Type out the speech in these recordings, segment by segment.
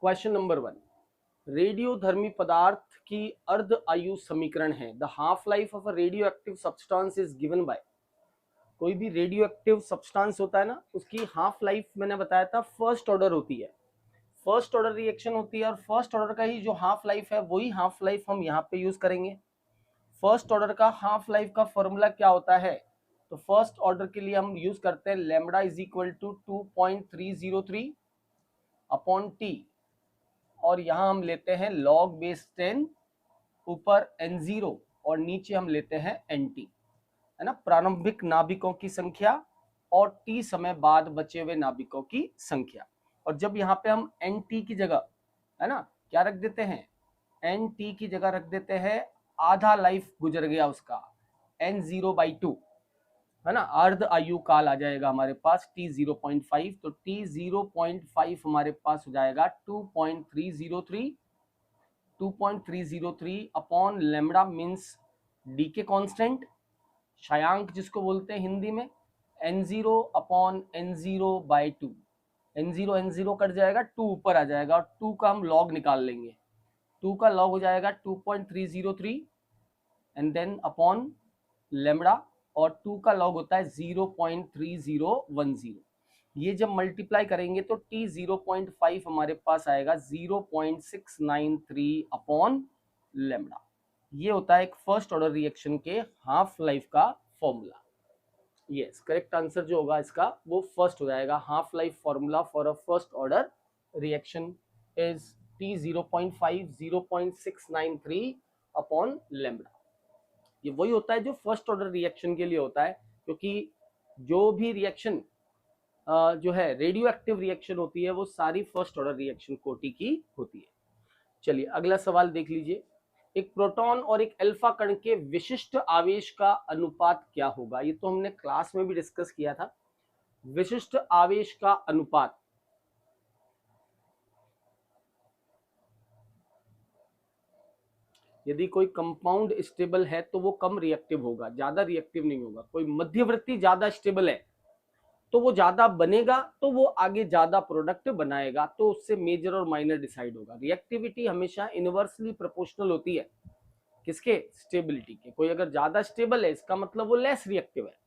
Question number 1, रेडियोधर्मी पदार्थ की अर्ध आयु समीकरण है। The half life of a radio active substance is given bye. कोई भी रेडियो एक्टिव सब्सटेंस होता है ना, उसकी हाफ लाइफ मैंने बताया था फर्स्ट ऑर्डर होती है, फर्स्ट ऑर्डर रिएक्शन होती है, और फर्स्ट ऑर्डर का ही जो हाफ लाइफ है वही हाफ लाइफ हम यहाँ पे यूज करेंगे। फर्स्ट ऑर्डर का हाफ लाइफ का फॉर्मूला क्या होता है? तो फर्स्ट ऑर्डर के लिए हम यूज करते हैं lambda is equal to 2.303 upon t, और यहां हम लेते हैं लॉग बेस 10, ऊपर n0 और नीचे हम लेते हैं nt, है ना, प्रारंभिक नाभिकों की संख्या और t समय बाद बचे हुए नाभिकों की संख्या। और जब यहाँ पे हम nt की जगह, है ना, क्या रख देते हैं, nt की जगह रख देते हैं आधा लाइफ गुजर गया उसका, n0/2, है ना, अर्ध आयु काल आ जाएगा हमारे पास t0.5, तो t0.5 हमारे पास हो जाएगा 2.303 अपॉन लैम्बडा मीन्स डी के कॉन्स्टेंट, क्षयांक जिसको बोलते हैं हिंदी में, n0 upon n0/2, n0 cut जाएगा, 2 ऊपर आ जाएगा और 2 का हम लॉग निकाल लेंगे, 2 का लॉग हो जाएगा 2.303 एंड देन अपॉन लैम्बडा, और 2 का लॉग होता है 0.3010। ये जब मल्टीप्लाई करेंगे तो t 0.5 हमारे पास आएगा 0.693 अपॉन लैम्बडा। ये होता है एक फर्स्ट ऑर्डर रिएक्शन के हाफ लाइफ का फॉर्मूला। यस, करेक्ट आंसर जो होगा इसका वो फर्स्ट हो जाएगा। Half life formula for a first order reaction is t 0.5 0.693 upon lambda. ये वही होता है जो फर्स्ट ऑर्डर रिएक्शन के लिए होता है, क्योंकि जो भी रिएक्शन जो है रेडियो एक्टिव रिएक्शन होती है वो सारी फर्स्ट ऑर्डर रिएक्शन कोटि की होती है। चलिए अगला सवाल देख लीजिए। एक प्रोटॉन और एक अल्फा कण के विशिष्ट आवेश का अनुपात क्या होगा? ये तो हमने क्लास में भी डिस्कस किया था। विशिष्ट आवेश का अनुपात, यदि कोई कंपाउंड स्टेबल है तो वो कम रिएक्टिव होगा, ज्यादा रिएक्टिव नहीं होगा। कोई मध्यवर्ती ज्यादा स्टेबल है तो वो ज्यादा बनेगा, तो वो आगे ज्यादा प्रोडक्ट बनाएगा, तो उससे मेजर और माइनर डिसाइड होगा। रिएक्टिविटी हमेशा इनवर्सली प्रोपोर्शनल होती है किसके? स्टेबिलिटी के। कोई अगर ज्यादा स्टेबल है इसका मतलब वो लेस रिएक्टिव है,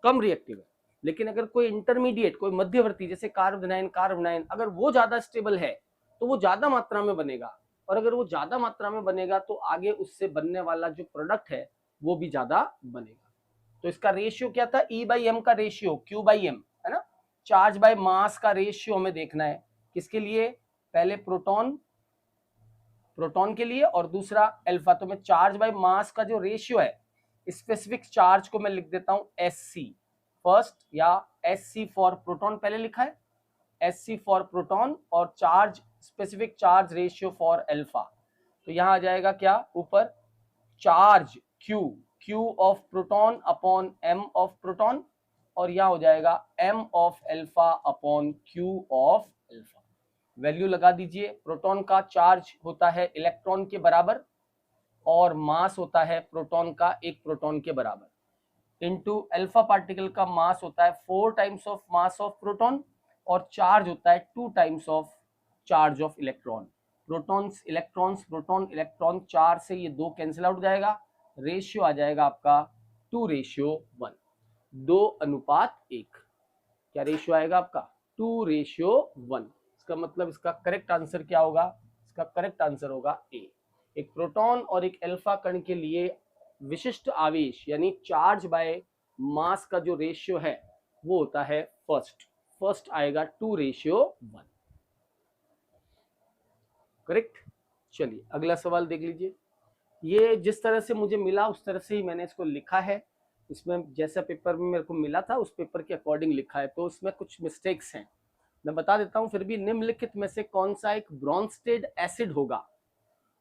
कम रिएक्टिव है। लेकिन अगर कोई इंटरमीडिएट, कोई मध्यवर्ती जैसे कार्बोनाइन, अगर वो ज्यादा स्टेबल है तो वो ज्यादा मात्रा में बनेगा, और अगर वो ज्यादा मात्रा में बनेगा तो आगे उससे बनने वाला जो प्रोडक्ट है वो भी ज्यादा बनेगा। तो इसका रेशियो क्या था? E/m का रेशियो, Q/m, है ना, चार्ज बाय मास का रेशियो हमें देखना है। किसके लिए? पहले प्रोटॉन के लिए, और दूसरा अल्फा। तो मैं चार्ज बाय मास का जो रेशियो है, स्पेसिफिक चार्ज को मैं लिख देता हूं SC फर्स्ट, या SC फॉर प्रोटॉन पहले लिखा है, SC फॉर प्रोटॉन, और charge specific charge ratio for alpha. तो यहां आ जाएगा क्या ऊपर? Charge Q of proton upon M of proton, और यहां हो जाएगा M of alpha upon Q of alpha. Value लगा दीजिए। प्रोटॉन का चार्ज होता है इलेक्ट्रॉन के बराबर, और मास होता है प्रोटॉन का एक प्रोटॉन के बराबर, इनटू अल्फा पार्टिकल का मास होता है 4 times of mass of proton, और चार्ज होता है 2 times of charge of electron. Protons electrons, proton electron, 4 से ये 2 कैंसिल आउट जाएगा, रेशियो आ जाएगा आपका 2:1, 2:1। क्या रेशियो आएगा आपका? 2:1। इसका मतलब इसका करेक्ट आंसर क्या होगा? इसका करेक्ट आंसर होगा ए। एक प्रोटॉन और एक अल्फा कण के लिए विशिष्ट आवेश यानी चार्ज बाय मास का जो रेशियो है वो होता है फर्स्ट आएगा 2:1। करेक्ट। चलिए अगला सवाल देख लीजिए। ये जिस तरह से मुझे मिला उस तरह से ही मैंने इसको लिखा है। इसमें जैसा पेपर में मेरे को मिला था उस पेपर के अकॉर्डिंग लिखा है, तो उसमें कुछ मिस्टेक्स हैं, मैं बता देता हूं। फिर भी निम्नलिखित में से कौन सा एक ब्रोंस्टेड एसिड होगा?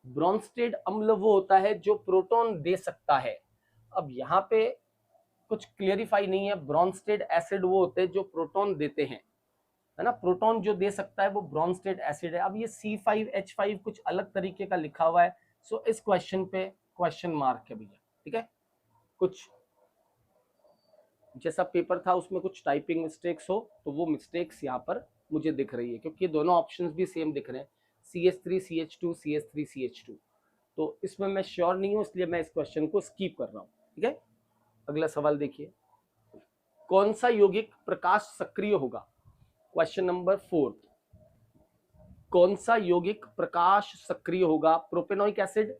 ब्रोंस्टेड अम्ल वो होता है जो प्रोटॉन दे सकता है। अब यहाँ पे कुछ क्लियरिफाई नहीं है। ब्रोंस्टेड एसिड वो होते हैं जो प्रोटॉन देते हैं, है ना, प्रोटॉन जो दे सकता है वो ब्रोंस्टेड एसिड है। अब ये C5H5 कुछ अलग तरीके का लिखा हुआ है, सो इस क्वेश्चन पे क्वेश्चन मार्क है भैया, ठीक है। कुछ जैसा पेपर था उसमें कुछ टाइपिंग मिस्टेक्स हो तो वो मिस्टेक्स यहाँ पर मुझे दिख रही है, क्योंकि ये दोनों ऑप्शंस भी सेम दिख रहे हैं। CH3 CH2 CH3 CH2। तो इसमें मैं श्योर नहीं हूं, इसलिए मैं इस क्वेश्चन को स्किप कर रहा हूं। ठीक है, अगला सवाल देखिए, कौन सा यौगिक प्रकाश सक्रिय होगा? क्वेश्चन नंबर 4, कौन सा यौगिक प्रकाश सक्रिय होगा? प्रोपेनोइक एसिड,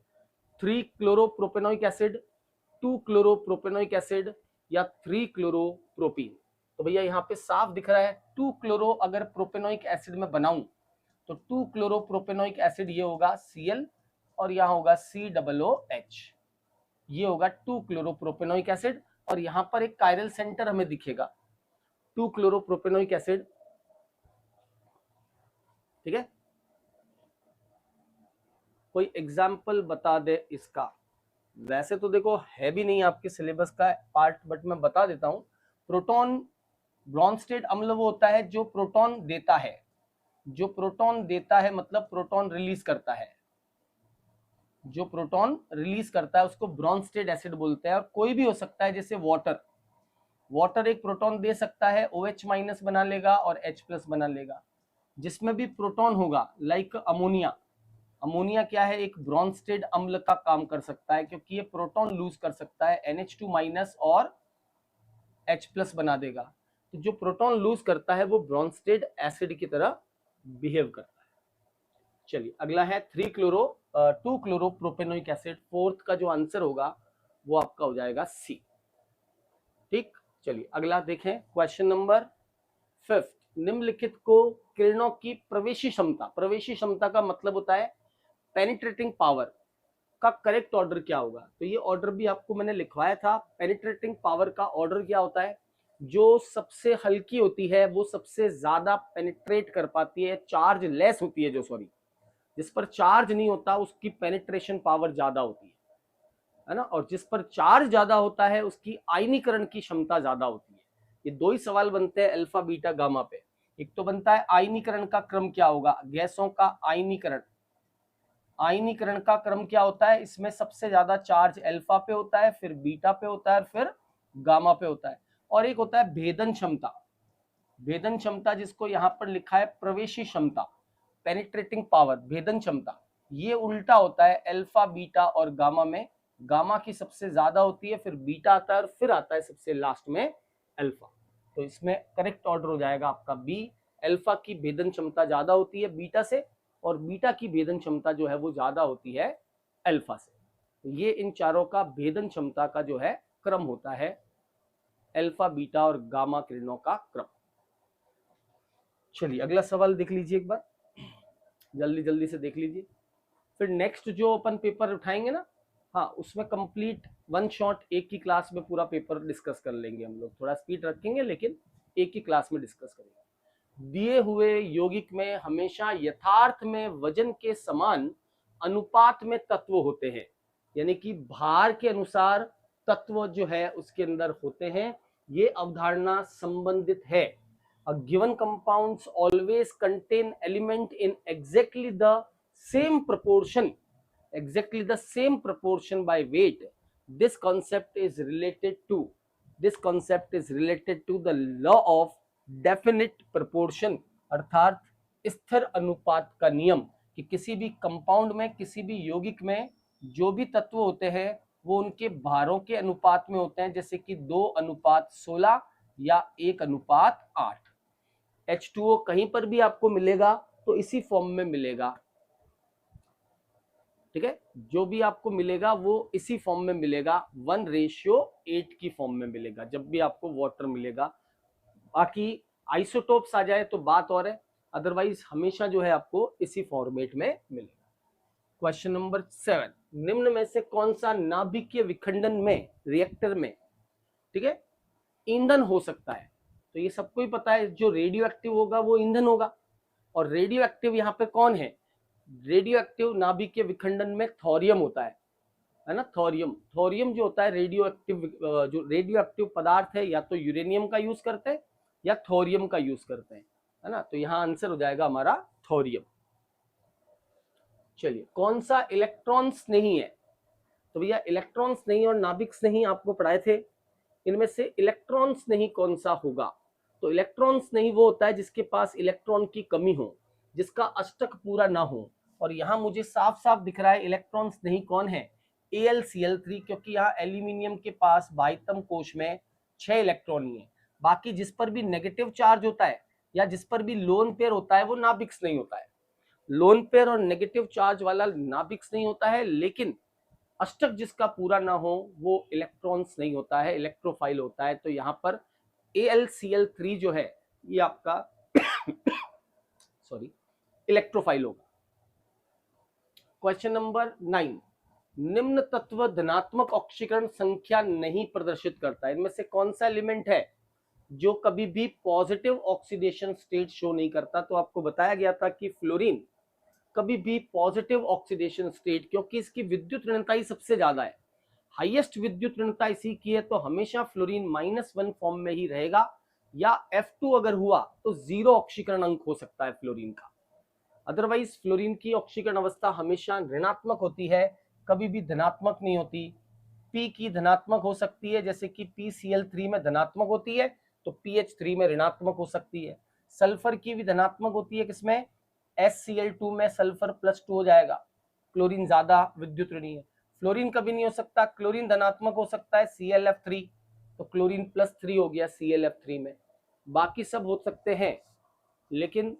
3 क्लोरोप्रोपेनोइक एसिड, 2 क्लोरोप्रोपेनोइक एसिड या 3 क्लोरोप्रोपीन? तो भैया यहाँ पे साफ दिख रहा है 2 क्लोरो अगर प्रोपेनोइक एसिड में बनाऊं तो 2 क्लोरोप्रोपेनोइक एसिड ये होगा Cl और यहाँ होगा COOH, ये होगा 2 क्लोरोप्रोपेनोइक एसिड। और यहाँ पर एक कायरल सेंटर हमें दिखेगा 2 क्लोरोप्रोपेनोइक एसिड। ठीक है, कोई एग्जाम्पल बता दे इसका। वैसे तो देखो है भी नहीं आपके सिलेबस का पार्ट, बट मैं बता देता हूं। प्रोटॉन ब्रॉन्स्टेड अम्ल वो होता है जो प्रोटॉन देता है, जो प्रोटॉन देता है मतलब प्रोटॉन रिलीज करता है, जो प्रोटॉन रिलीज करता है उसको ब्रॉन्स्टेड एसिड बोलते हैं। और कोई भी हो सकता है, जैसे वाटर, वाटर एक प्रोटॉन दे सकता है, OH माइनस बना लेगा और H प्लस बना लेगा। जिसमें भी प्रोटॉन होगा, लाइक अमोनिया, अमोनिया क्या है, एक ब्रॉन्स्टेड अम्ल का काम कर सकता है क्योंकि ये प्रोटॉन लूज कर सकता है, NH2 माइनस और H प्लस बना देगा। तो जो प्रोटॉन लूज करता है वो ब्रॉन्स्टेड एसिड की तरह बिहेव करता है। चलिए अगला है 2 क्लोरोप्रोपेनोइक एसिड। फोर्थ का जो आंसर होगा वो आपका हो जाएगा सी। ठीक, चलिए अगला देखें, क्वेश्चन नंबर 5, निम्नलिखित को किरणों की प्रवेशी क्षमता, प्रवेशी क्षमता का मतलब होता है पेनिट्रेटिंग पावर, का करेक्ट ऑर्डर क्या होगा? तो ये ऑर्डर भी आपको मैंने लिखवाया था। पेनिट्रेटिंग पावर का ऑर्डर क्या होता है? जो सबसे हल्की होती है वो सबसे ज्यादा पेनिट्रेट कर पाती है, चार्ज लेस होती है, जो सॉरी जिस पर चार्ज नहीं होता उसकी पेनिट्रेशन पावर ज्यादा होती है ना, और जिस पर चार्ज ज्यादा होता है उसकी आयनीकरण की क्षमता ज्यादा होती है। ये दो ही सवाल बनते हैं अल्फा बीटा गामा पे। एक तो बनता है आयनीकरण का क्रम क्या होगा, गैसों का आयनीकरण, आयनीकरण का क्रम क्या होता है? इसमें सबसे ज्यादा चार्ज अल्फा पे होता है, फिर बीटा पे होता है, फिर गामा पे होता है। और एक होता है भेदन क्षमता, भेदन क्षमता जिसको यहाँ पर लिखा है प्रवेशी क्षमता, पेनिट्रेटिंग पावर, भेदन क्षमता, ये उल्टा होता है अल्फा बीटा और गामा में। गामा की सबसे ज्यादा होती है, फिर बीटा आता है और फिर आता है सबसे लास्ट में अल्फा। तो इसमें करेक्ट ऑर्डर हो जाएगा आपका बी। अल्फा की भेदन क्षमता ज्यादा होती है बीटा से, और बीटा की भेदन क्षमता जो है वो ज्यादा होती है अल्फा से। तो ये इन चारों का भेदन क्षमता का जो है क्रम होता है, अल्फा बीटा और गामा किरणों का क्रम। चलिए अगला सवाल देख लीजिए एक बार, जल्दी जल्दी से देख लीजिए। फिर नेक्स्ट जो अपन पेपर उठाएंगे ना, हाँ उसमें कंप्लीट वन शॉट एक ही क्लास में पूरा पेपर डिस्कस कर लेंगे हम लोग। थोड़ा स्पीड रखेंगे लेकिन एक ही क्लास में डिस्कस करेंगे। दिए हुए यौगिक में हमेशा यथार्थ में वजन के समान अनुपात में तत्व होते हैं, यानी कि भार के अनुसार तत्व जो है उसके अंदर होते हैं। ये अवधारणा संबंधित है। A given compounds always contain element in exactly the same proportion, exactly the same proportion by weight. This concept is related to, this concept is related to the law of definite proportion, अर्थात स्थिर अनुपात का नियम, कि किसी भी compound में, किसी भी यौगिक में जो भी तत्व होते हैं वो उनके भारों के अनुपात में होते हैं, जैसे कि 2:16 या 1:8। H2O कहीं पर भी आपको मिलेगा तो इसी फॉर्म में मिलेगा। ठीक है, जो भी आपको मिलेगा वो इसी फॉर्म में मिलेगा, 1:8 की फॉर्म में मिलेगा जब भी आपको वाटर मिलेगा। बाकी आइसोटोप्स आ जाए तो बात और है, अदरवाइज हमेशा जो है आपको इसी फॉर्मेट में मिलेगा। क्वेश्चन नंबर 7, निम्न में से कौन सा नाभिकीय विखंडन में, रिएक्टर में, ठीक है, ईंधन हो सकता है? तो ये सबको ही पता है, जो रेडियो एक्टिव होगा वो ईंधन होगा। और रेडियो एक्टिव यहाँ पे कौन है? रेडियो एक्टिव नाभिकीय विखंडन में थोरियम होता है ना, थोरियम। थोरियम जो होता है रेडियो एक्टिव, जो रेडियो एक्टिव पदार्थ है, या तो यूरेनियम का यूज करते हैं या थोरियम का यूज करते हैं, है ना। तो यहाँ आंसर हो जाएगा हमारा थोरियम। चलिए, कौन सा इलेक्ट्रॉन्स नहीं है? तो भैया इलेक्ट्रॉन्स नहीं और नाभिक्स नहीं आपको पढ़ाए थे, इनमें से इलेक्ट्रॉन्स नहीं कौन सा होगा? तो इलेक्ट्रॉन्स नहीं वो होता है जिसके पास इलेक्ट्रॉन की कमी हो, जिसका अष्टक पूरा ना हो, और यहाँ मुझे साफ साफ दिख रहा है इलेक्ट्रॉन्स नहीं, कौन है, AlCl3, क्योंकि यहाँ एल्यूमिनियम के पास बाह्यतम कोश में 6 इलेक्ट्रॉन ही है। बाकी जिस पर भी नेगेटिव चार्ज होता है या जिस पर भी लोन पेयर होता है वो नाभिक्स नहीं होता है। लोन पेयर और नेगेटिव चार्ज वाला नाभिक्स नहीं होता है, लेकिन अष्टक जिसका पूरा ना हो वो इलेक्ट्रॉन्स नहीं होता है, इलेक्ट्रोफाइल होता है। तो यहाँ पर AlCl3 जो है ये आपका सॉरी इलेक्ट्रोफाइल होगा। क्वेश्चन नंबर 9, निम्न तत्व धनात्मक ऑक्सीकरण संख्या नहीं प्रदर्शित करता। इनमें से कौन सा एलिमेंट है जो कभी भी पॉजिटिव ऑक्सीडेशन स्टेट शो नहीं करता? तो आपको बताया गया था कि फ्लोरीन कभी भी पॉजिटिव ऑक्सीडेशन स्टेट, क्योंकि इसकी विद्युत ऋणता ही सबसे ज्यादा है, हाईएस्ट विद्युत ऋणता इसी की है, तो हमेशा फ्लोरीन -1 फॉर्म में ही रहेगा, या F2 अगर हुआ तो 0 ऑक्सीकरण अंक हो सकता है फ्लोरीन का। अदरवाइज फ्लोरीन की ऑक्सीकरण अवस्था हमेशा ऋणात्मक होती है, कभी भी धनात्मक नहीं होती। P की धनात्मक हो सकती है, जैसे कि PCl3 में धनात्मक होती है तो PH3 में ऋणात्मक हो सकती है। सल्फर की भी धनात्मक होती है, किसमें, HCl2 में सल्फर +2 हो जाएगा, क्लोरीन ज्यादा विद्युत ऋणी है। फ्लोरीन कभी नहीं हो सकता, क्लोरीन धनात्मक हो सकता है ClF3, तो क्लोरीन +3 हो गया ClF3 में। बाकी सब हो सकते हैं, लेकिन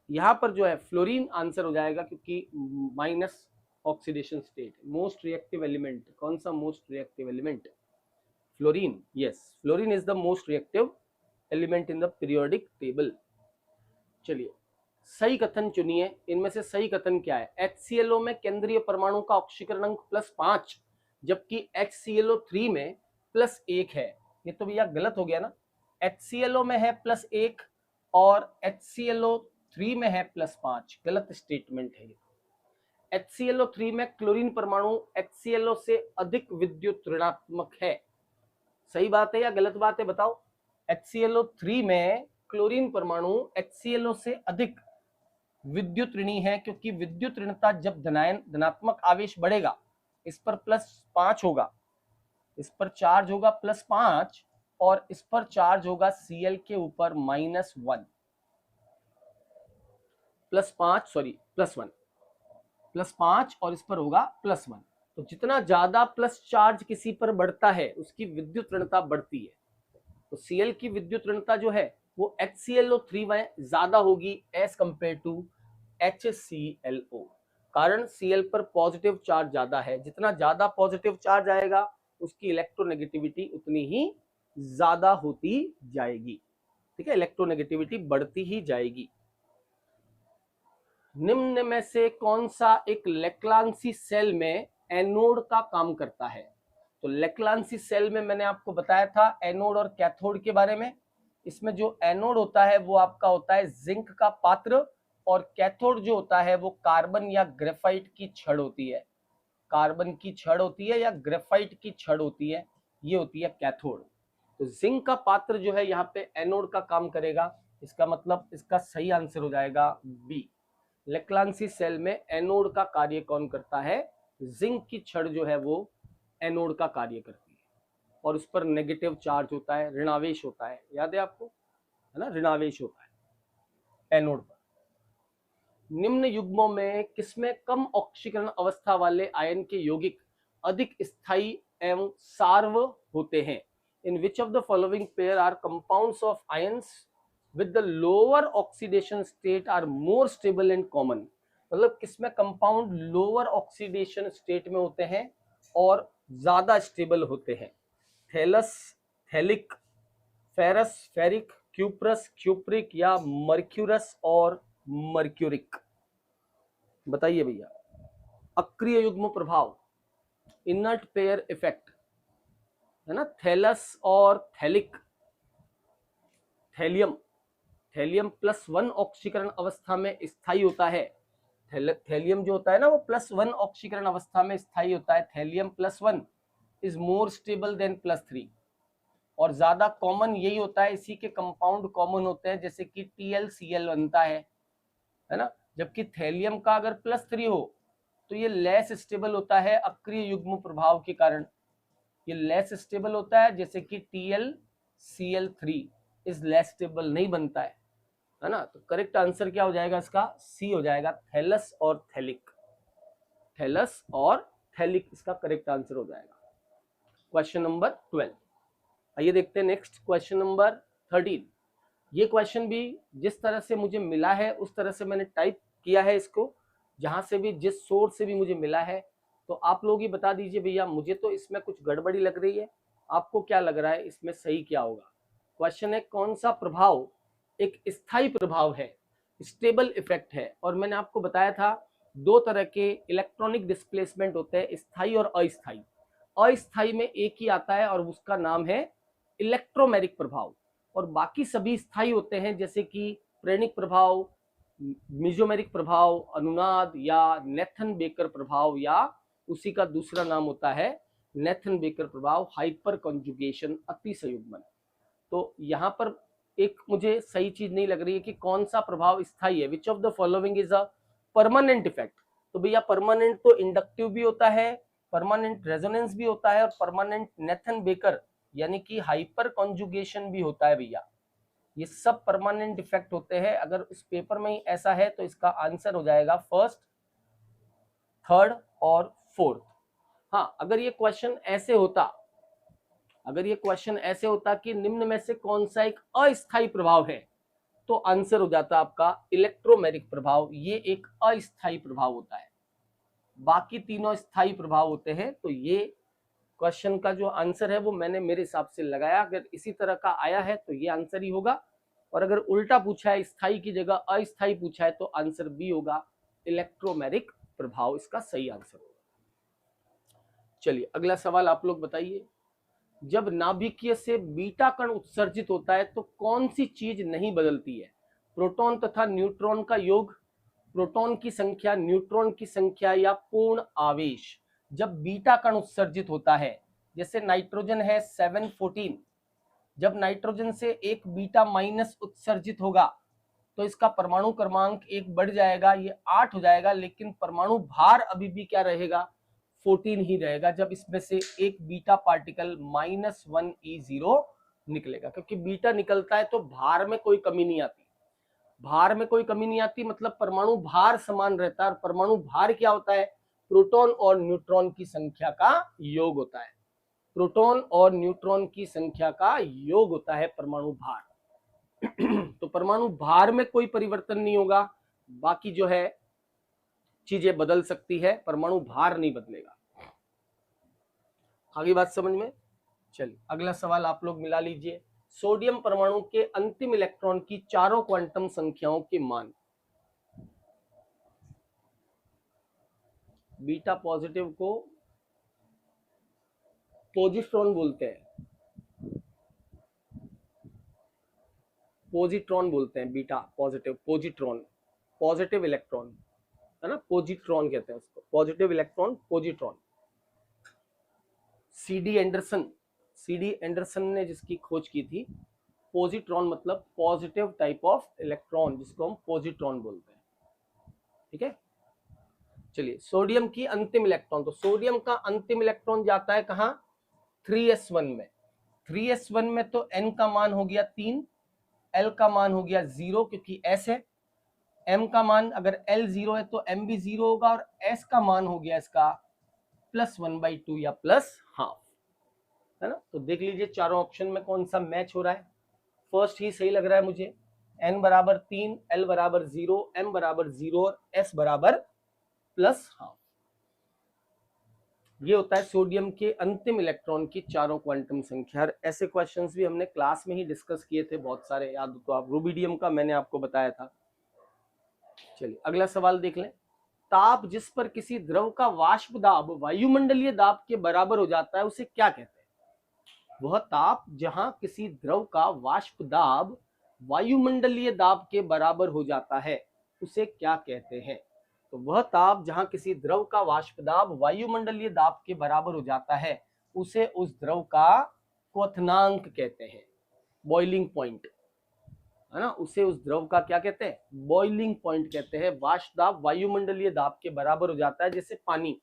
यहाँ पर जो है फ्लोरीन आंसर हो जाएगा, क्योंकि minus oxidation state. Most reactive element कौन सा? Most reactive element fluorine. Yes, fluorine is the most reactive element in the periodic table. चलिए सही कथन चुनिए। इनमें से सही कथन क्या है? HClO में केंद्रीय परमाणु का ऑक्सीकरण अंक +5, जबकि HClO3 में +1 है। ये तो भैया गलत हो गया ना, HClO में है +1 और HClO3 में है +5, गलत स्टेटमेंट है ये। HClO3 में क्लोरीन परमाणु HClO से अधिक विद्युत ऋणात्मक है। सही बात है या गलत बात है बताओ? HClO3 में क्लोरीन परमाणु HClO से अधिक विद्युत ऋणी है, क्योंकि विद्युत ऋणता जब धनात्मक आवेश बढ़ेगा, इस पर +5 होगा, इस पर चार्ज होगा +5 और इस पर चार्ज होगा Cl के ऊपर -1, +5 और इस पर होगा +1। तो जितना ज्यादा प्लस चार्ज किसी पर बढ़ता है उसकी विद्युत ऋणता बढ़ती है। तो Cl की विद्युत ऋणता जो है वो HClO3 में ज्यादा होगी एज कंपेयर टू HClO, कारण Cl पर पॉजिटिव चार्ज ज्यादा है। जितना ज्यादा पॉजिटिव चार्ज आएगा उसकी इलेक्ट्रोनेगेटिविटी उतनी ही ज्यादा होती जाएगी। ठीक है, इलेक्ट्रोनेगेटिविटी बढ़ती ही जाएगी। निम्न में से कौन सा एक लेक्लांसी सेल में एनोड का काम करता है? तो लेक्लांसी सेल में मैंने आपको बताया था एनोड और कैथोड के बारे में। इसमें जो एनोड होता है वो आपका होता है जिंक का पात्र, और कैथोड जो होता है वो कार्बन या ग्रेफाइट की छड़ होती है। कार्बन की छड़ होती है या ग्रेफाइट की छड़ होती है, ये होती है कैथोड। तो जिंक का पात्र जो है यहाँ पे एनोड का काम करेगा, इसका मतलब इसका सही आंसर हो जाएगा बी। लेक्लांसी सेल में एनोड का कार्य कौन करता है? जिंक की छड़ जो है वो एनोड का कार्य करती है, और उस पर नेगेटिव चार्ज होता है, ऋणावेश होता है, याद है आपको, है ना, ऋणावेश होता है एनोड पर। निम्न युग्मों में किसमें कम ऑक्सीकरण अवस्था वाले आयन के यौगिक अधिक स्थायी एवं सार्व होते हैं? In which of the following pair are compounds of ions with the lower oxidation state are more stable and common? मतलब किसमें कंपाउंड लोअर ऑक्सीडेशन स्टेट में होते हैं और ज्यादा स्टेबल होते हैं? Thallous, thallic, ferrous, ferric, cuprous, cupric या मर्क्यूरस और मर्क्यूरिक? बताइए भैया। अक्रिय युग्म प्रभाव, इनर्ट पेयर इफेक्ट, है ना, थैलस और थैलिक। थैलियम, थैलियम +1 ऑक्सीकरण अवस्था में स्थायी होता है। थैलियम जो होता है ना वो +1 ऑक्सीकरण अवस्था में स्थायी होता है। Thallium +1 is more stable then +3, और ज्यादा कॉमन यही होता है, इसी के कंपाउंड कॉमन होते हैं, जैसे कि TlCl बनता है ना। जबकि थैलियम का अगर +3 हो तो ये लेस स्टेबल होता है अक्रिय युग्म प्रभाव के कारण, ये लेस स्टेबल होता है, जैसे कि TlCl3 इज लेस स्टेबल, नहीं बनता है है ना। तो करेक्ट आंसर क्या हो जाएगा इसका, सी हो जाएगा, थैलस और थैलिक। थैलस और थैलिक इसका करेक्ट आंसर हो जाएगा। Question number 12। आइए देखते हैं नेक्स्ट क्वेश्चन नंबर 13। ये क्वेश्चन भी जिस तरह से मुझे मिला है उस तरह से मैंने टाइप किया है इसको, जहां से भी जिस सोर्स से भी मुझे मिला है। तो आप लोग ही बता दीजिए भैया, मुझे तो इसमें कुछ गड़बड़ी लग रही है, आपको क्या लग रहा है इसमें सही क्या होगा। क्वेश्चन है, कौन सा प्रभाव एक स्थायी प्रभाव है, स्टेबल इफेक्ट है। और मैंने आपको बताया था दो तरह के इलेक्ट्रॉनिक डिस्प्लेसमेंट होते हैं, स्थायी और अस्थायी। अस्थायी में एक ही आता है और उसका नाम है इलेक्ट्रोमैग्नेटिक प्रभाव, और बाकी सभी स्थायी होते हैं, जैसे कि प्रेरणिक प्रभाव, मिजोमेरिक प्रभाव, अनुनाद या नेथन बेकर प्रभाव, या उसी का दूसरा नाम होता है नेथन बेकर प्रभाव, हाइपर कंजुगेशन, अति संयुग्मन। तो यहाँ पर एक मुझे सही चीज नहीं लग रही है कि कौन सा प्रभाव स्थायी है, विच of the following is a permanent effect. तो भैया परमानेंट तो इंडक्टिव भी होता है, परमानेंट रेजोनेंस भी होता है, और परमानेंट नेथन बेकर यानी कि हाइपर कॉन्जुगेशन भी होता है भैया। ये सब परमानेंट इफेक्ट होते हैं। अगर उस पेपर में ही ऐसा है तो इसका आंसर हो जाएगा फर्स्ट, थर्ड और फोर्थ। हाँ, अगर ये क्वेश्चन ऐसे होता, अगर ये क्वेश्चन ऐसे होता कि निम्न में से कौन सा एक अस्थायी प्रभाव है, तो आंसर हो जाता आपका इलेक्ट्रोमैग्नेटिक प्रभाव। ये एक अस्थायी प्रभाव होता है, बाकी तीनों स्थायी प्रभाव होते हैं। तो ये क्वेश्चन का जो आंसर है वो मैंने मेरे हिसाब से लगाया, अगर इसी तरह का आया है तो ये आंसर ही होगा, और अगर उल्टा पूछा है, स्थायी की जगह अस्थायी पूछा है, तो आंसर बी होगा, इलेक्ट्रोमैग्नेटिक प्रभाव इसका सही आंसर होगा। चलिए अगला सवाल आप लोग बताइए, जब नाभिकीय से बीटा कण उत्सर्जित होता है तो कौन सी चीज नहीं बदलती है, प्रोटॉन तथा न्यूट्रॉन का योग, प्रोटॉन की संख्या, न्यूट्रॉन की संख्या, या पूर्ण आवेश। जब बीटा कण उत्सर्जित होता है, जैसे नाइट्रोजन है 714, जब नाइट्रोजन से एक बीटा माइनस उत्सर्जित होगा तो इसका परमाणु क्रमांक एक बढ़ जाएगा, ये 8 हो जाएगा, लेकिन परमाणु भार अभी भी क्या रहेगा, 14 ही रहेगा, जब इसमें से एक बीटा पार्टिकल -1e0 निकलेगा। क्योंकि बीटा निकलता है तो भार में कोई कमी नहीं आती, भार में कोई कमी नहीं आती, मतलब परमाणु भार समान रहता है। और परमाणु भार क्या होता है, प्रोटॉन और न्यूट्रॉन की संख्या का योग होता है, प्रोटॉन और न्यूट्रॉन की संख्या का योग होता है परमाणु भार। तो परमाणु भार में कोई परिवर्तन नहीं होगा, बाकी जो है चीजें बदल सकती है, परमाणु भार नहीं बदलेगा। आगे बात समझ में। चलिए अगला सवाल आप लोग मिला लीजिए, सोडियम परमाणु के अंतिम इलेक्ट्रॉन की चारों क्वांटम संख्याओं के मान। बीटा पॉजिटिव को पोजिट्रॉन बोलते हैं, पोजिट्रॉन बोलते हैं, beta positive, positron, positive electron, है ना, पोजिट्रॉन कहते हैं उसको, positive electron, positron. CD Anderson, CD Anderson ने जिसकी खोज की थी, पोजिट्रॉन मतलब पॉजिटिव टाइप ऑफ इलेक्ट्रॉन, जिसको हम पोजिट्रॉन बोलते हैं। ठीक है, चलिए सोडियम की अंतिम इलेक्ट्रॉन, तो सोडियम का अंतिम इलेक्ट्रॉन जाता है कहां, 3s1 में। 3s1 में तो n का मान हो गया 3, l का मान हो गया 0 क्योंकि s है, m का मान अगर l 0 है तो m भी 0 होगा, और s का मान हो गया इसका +1/2 या +½ है ना। तो देख लीजिए चारों ऑप्शन में कौन सा मैच हो रहा है, फर्स्ट ही सही लग रहा है मुझे, n बराबर 3, l बराबर 0, m बराबर 0 और s बराबर +½ ये होता है सोडियम के अंतिम इलेक्ट्रॉन की चारों क्वांटम संख्या। ऐसे क्वेश्चंस भी हमने क्लास में ही डिस्कस किए थे बहुत सारे, याद हो तो आप, रूबिडियम का मैंने आपको बताया था। चलिए अगला सवाल देख लें, ताप जिस पर किसी द्रव का वाष्प दाब वायुमंडलीय दाब के बराबर हो जाता है उसे क्या कहते हैं, वह ताप जहां किसी द्रव का वाष्प दाब वायुमंडलीय दाब के बराबर हो जाता है उसे क्या कहते हैं। तो वह ताप जहां किसी द्रव का वाष्प दाब वायुमंडलीय दाब के बराबर हो जाता है उसे उस द्रव का क्वथनांक कहते हैं, बॉइलिंग पॉइंट, है ना, उसे उस द्रव का क्या कहते हैं, बॉइलिंग पॉइंट कहते हैं। वाष्प दाब वायुमंडलीय दाब के बराबर हो जाता है, जैसे पानी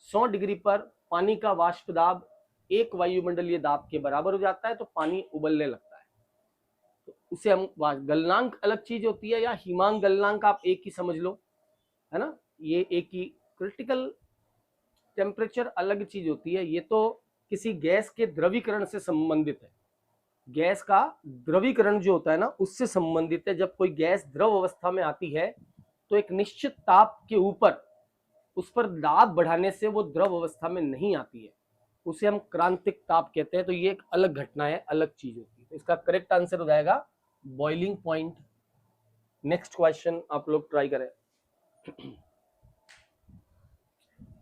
100 डिग्री पर पानी का वाष्प दाब 1 वायुमंडलीय दाब के बराबर हो जाता है तो पानी उबलने लगता है। तो उसे हम गलनांक अलग चीज होती है, या हिमांक गलनांक आप एक ही समझ लो, है ना, ये एक ही। क्रिटिकल टेम्परेचर अलग चीज होती है, ये तो किसी गैस के द्रवीकरण से संबंधित है। गैस का द्रवीकरण जो होता है ना, उससे संबंधित है। जब कोई गैस द्रव अवस्था में आती है तो एक निश्चित ताप के ऊपर उस पर दाब बढ़ाने से वो द्रव अवस्था में नहीं आती है, उसे हम क्रांतिक ताप कहते हैं। तो ये एक अलग घटना है, अलग चीज होती है। तो इसका करेक्ट आंसर हो जाएगा बॉइलिंग पॉइंट। नेक्स्ट क्वेश्चन आप लोग ट्राई करें।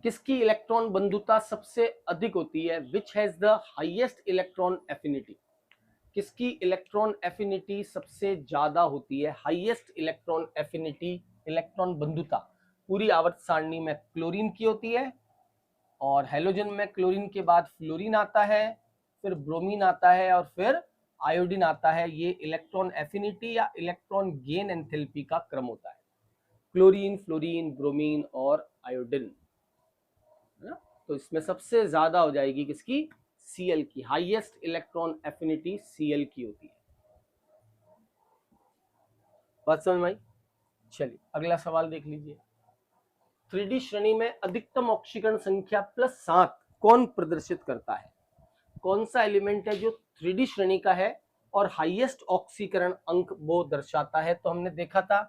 किसकी इलेक्ट्रॉन बंधुता सबसे अधिक होती है? Which has the highest electron affinity? किसकी इलेक्ट्रॉन एफिनिटी सबसे ज्यादा होती है? हाईएस्ट इलेक्ट्रॉन एफिनिटी, इलेक्ट्रॉन बंधुता पूरी आवर्त सारणी में क्लोरीन की होती है, और हेलोजन में क्लोरीन के बाद फ्लोरीन आता है, फिर ब्रोमीन आता है, और फिर आयोडीन आता है। ये इलेक्ट्रॉन एफिनिटी या इलेक्ट्रॉन गेन एंथैल्पी का क्रम होता है। क्लोरीन, फ्लोरीन, ब्रोमीन और आयोडीन, है ना? तो इसमें सबसे ज्यादा हो जाएगी किसकी? Cl की। हाईएस्ट इलेक्ट्रॉन एफिनिटी Cl की होती है। बात समझ में आई? चलिए अगला सवाल देख लीजिए। 3D श्रेणी में अधिकतम ऑक्सीकरण संख्या +7 कौन प्रदर्शित करता है? कौन सा एलिमेंट है जो 3D श्रेणी का है और हाईएस्ट ऑक्सीकरण अंक वो दर्शाता है? तो हमने देखा था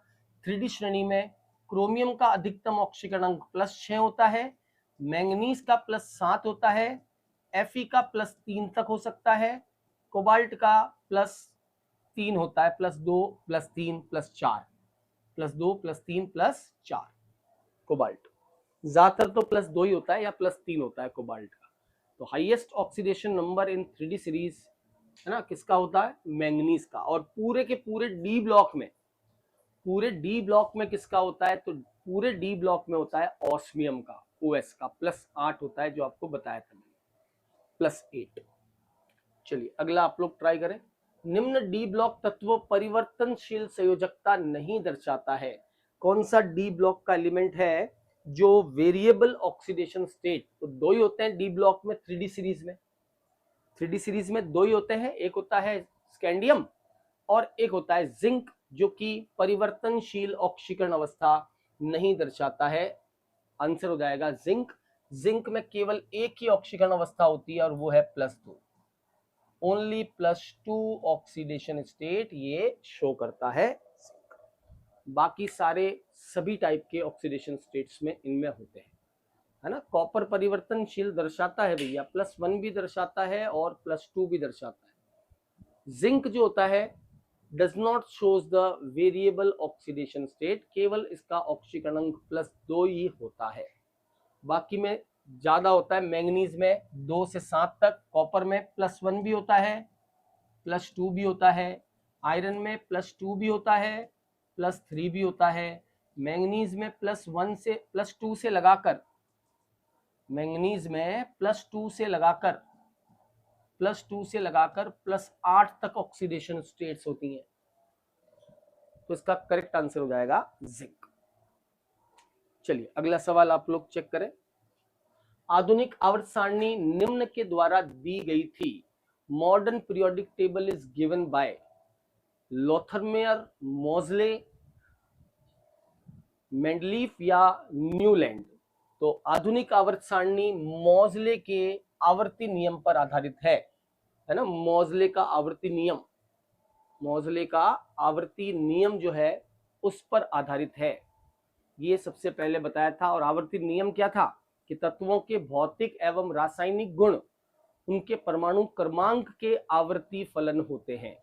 3D श्रेणी में क्रोमियम का अधिकतम ऑक्सीकरण अंक +6 होता है, मैंगनीज का +7 होता है, Fe का +3 तक हो सकता है, कोबाल्ट का +3 होता है, +2 +3 +4, +2 +3 +4 कोबाल्ट। ज्यादातर तो +2 ही होता है या +3 होता है कोबाल्ट का। तो highest oxidation number in 3D series, है ना, किसका होता है? मैंगनीज का। और पूरे के पूरे डी ब्लॉक में, पूरे डी ब्लॉक में किसका होता है? तो पूरे डी ब्लॉक में होता है ऑस्मियम का, OS का +8 होता है, जो आपको बताया था मैंने, +8। चलिए अगला आप लोग ट्राई करें। निम्न डी ब्लॉक तत्व परिवर्तनशील संयोजकता नहीं दर्शाता है। कौन सा डी ब्लॉक का एलिमेंट है जो वेरिएबल ऑक्सीडेशन स्टेट? तो दो ही होते हैं डी ब्लॉक में 3D सीरीज में। 3D सीरीज में दो ही होते हैं, एक होता है स्कैंडियम और एक होता है जिंक, जो कि परिवर्तनशील ऑक्सीकरण अवस्था नहीं दर्शाता है। आंसर हो जाएगा जिंक। जिंक में केवल एक ही ऑक्सीकरण अवस्था होती है और वो है +2। ओनली +2 ऑक्सीडेशन स्टेट ये शो करता है। बाकी सारे सभी टाइप के ऑक्सीडेशन स्टेट्स में इनमें होते हैं, है ना। कॉपर परिवर्तनशील दर्शाता है भैया, +1 भी दर्शाता है और +2 भी दर्शाता है। जिंक जो होता है does not shows the variable oxidation state, केवल इसका ऑक्सीकरण अंक +2 ही होता है। बाकी में ज्यादा होता है। मैंगनीज में 2 से 7 तक, कॉपर में +1 भी होता है, +2 भी होता है, आयरन में +2 भी होता है, +3 भी होता है। मैंगनीज में +1 से +2 से लगाकर, मैंगनीज में +2 से लगाकर +8 तक ऑक्सीडेशन स्टेट्स होती हैं। तो इसका करेक्ट आंसर हो जाएगा जिंक। चलिए अगला सवाल आप लोग चेक करें। आधुनिक आवर्त सारणी निम्न के द्वारा दी गई थी। Modern periodic table is given by Lothar Meyer, Moseley, Mendeleev या न्यूलैंड? तो आधुनिक आवर्त सारणी मोजले के आवर्ती नियम पर आधारित है ना। मोजले का आवर्ती नियम, मोजले का आवर्ती नियम जो है उस पर आधारित है, ये सबसे पहले बताया था। और आवर्ती नियम क्या था कि तत्वों के भौतिक एवं रासायनिक गुण उनके परमाणु क्रमांक के आवर्ती फलन होते हैं।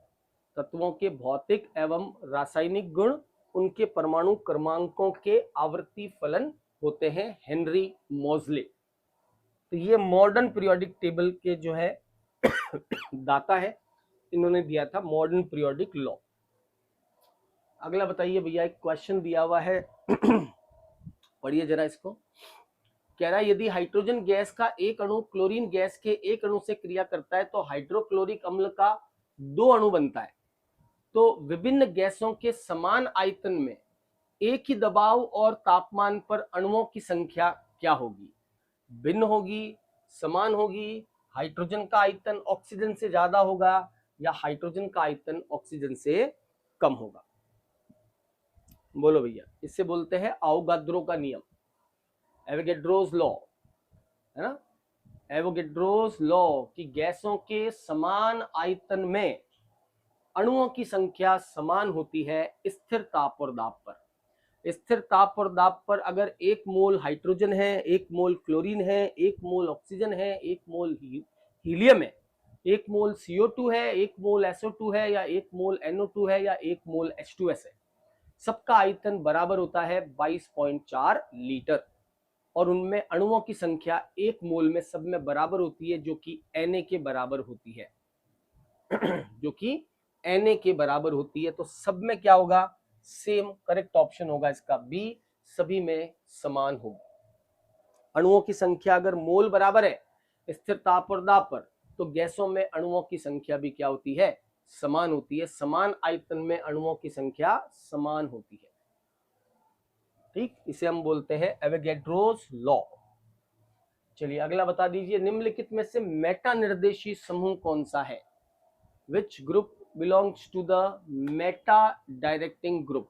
तत्वों के भौतिक एवं रासायनिक गुण उनके परमाणु क्रमांकों के आवर्ती फलन होते हैं। हेनरी मोजले। तो ये मॉडर्न पीरियोडिक टेबल के जो है दाता है, इन्होंने दिया था मॉडर्न पीरियोडिक लॉ। अगला बताइए भैया, एक क्वेश्चन दिया हुआ है पढ़िए जरा इसको। कह रहा है यदि हाइड्रोजन गैस का एक अणु क्लोरीन गैस के एक अणु से क्रिया करता है तो हाइड्रोक्लोरिक अम्ल का 2 अणु बनता है। तो विभिन्न गैसों के समान आयतन में एक ही दबाव और तापमान पर अणुओं की संख्या क्या होगी? भिन्न होगी, समान होगी? हाइड्रोजन का आयतन ऑक्सीजन से ज्यादा होगा, या हाइड्रोजन का आयतन ऑक्सीजन से कम होगा। बोलो भैया, इससे बोलते हैं अवोगाद्रो का नियम, एवोगैड्रोस लॉ, है ना। एवोगैड्रोस लॉ कि गैसों के समान आयतन में अणुओं की संख्या समान होती है स्थिर ताप और दाब पर। स्थिर ताप और दाब पर अगर 1 मोल हाइड्रोजन है, 1 मोल क्लोरीन है, 1 मोल ऑक्सीजन है, 1 मोल हीलियम है, 1 मोल CO2 है, 1 मोल SO2 है, या 1 मोल NO2 है, या 1 मोल H2S है, सबका आयतन बराबर होता है 22.4 लीटर, और उनमें अणुओं की संख्या 1 मोल में सब में बराबर होती है, जो कि Na के बराबर होती है जो कि Na के बराबर होती है। तो सब में क्या होगा, सेम, करेक्ट ऑप्शन होगा इसका बी, सभी में समान होगी। अणुओं की संख्या अगर मोल बराबर है स्थिर ताप और दाब पर, तो गैसों में अणुओं की संख्या भी क्या होती है, समान होती है। समान आयतन में अणुओं की संख्या समान होती है, ठीक, इसे हम बोलते हैं एवोगैड्रोस लॉ। चलिए अगला बता दीजिए, निम्नलिखित में से मेटा निर्देशी समूह कौन सा है? Which group belongs to the meta directing group?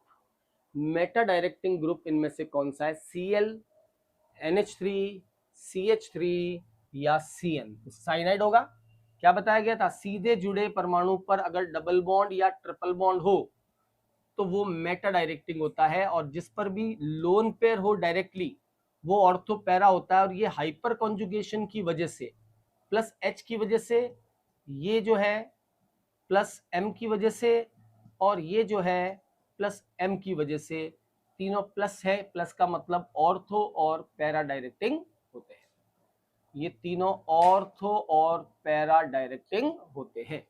Meta directing group इनमें से कौन सा है? Cl, NH3, CH3 या Cn? साइनाइड होगा। क्या बताया गया था? सीधे जुड़े परमाणु पर अगर डबल बॉन्ड या ट्रिपल बॉन्ड हो तो वो मेटा डायरेक्टिंग होता है, और जिस पर भी लोन पेयर हो डायरेक्टली वो ऑर्थो पैरा होता है। और ये हाइपर कॉन्जुगेशन की वजह से, प्लस H की वजह से, ये जो है प्लस M की वजह से, और ये जो है प्लस M की वजह से, तीनों प्लस है, प्लस का मतलब ऑर्थो और पैरा डायरेक्टिंग होते हैं। ये तीनों ऑर्थो और पैरा डायरेक्टिंग होते हैं।